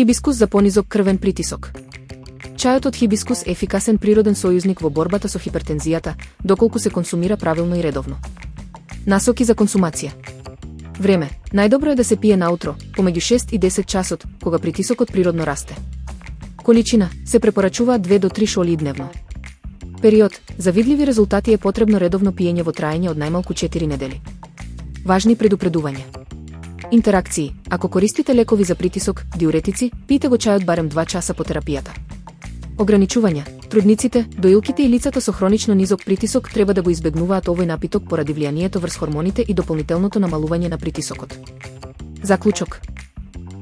Хибискус за понизок крвен притисок. Чајот од хибискус е ефикасен природен сојузник во борбата со хипертензијата, доколку се консумира правилно и редовно. Насоки за консумација. Време. Најдобро е да се пие наутро, помеѓу 6 и 10 часот, кога притисокот природно расте. Количина. Се препорачуваат 2 до 3 шолии дневно. Период. За видливи резултати е потребно редовно пиење во траење од најмалку 4 недели. Важни предупредувања. Интеракции. Ако користите лекови за притисок, диуретици, пиете го чајот барем 2 часа по терапијата. Ограничувања. Трудниците, доилките и лицата со хронично низок притисок треба да го избегнуваат овој напиток поради влијанието врз хормоните и дополнителното намалување на притисокот. Заклучок.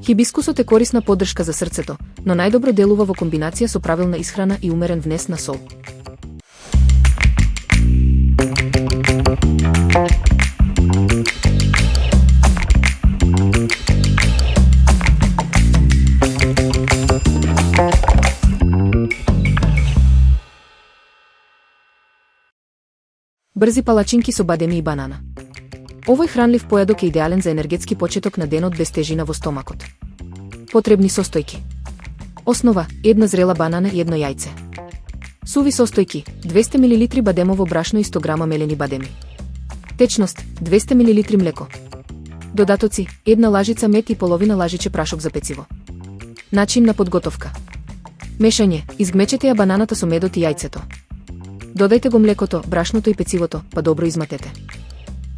Хибискусот е корисна поддршка за срцето, но најдобро делува во комбинација со правилна исхрана и умерен внес на сол. Брзи палачинки со бадеми и банана. Овој хранлив појадок е идеален за енергетски почеток на денот без тежина во стомакот. Потребни состојки. Основа: една зрела банана и едно јајце. Суви состојки: 200 мл бадемово брашно и 100 г мелени бадеми. Течност: 200 мл млеко. Додатоци: една лажица мед и половина лажиче прашок за пециво. Начин на подготовка. Мешање: изгмечете ја бананата со медот и јајцето. Додајте го млекото, брашното и пецивото, па добро изматете.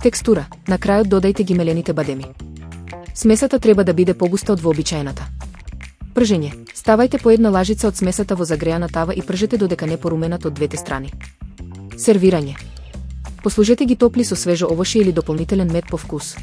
Текстура: на крајот додајте ги мелените бадеми. Смесата треба да биде погуста од вообичаената. Пржење: ставајте по една лажица од смесата во загреана тава и пржете додека не поруменат од двете страни. Сервирање: послужете ги топли со свежо овошје или дополнителен мед по вкус.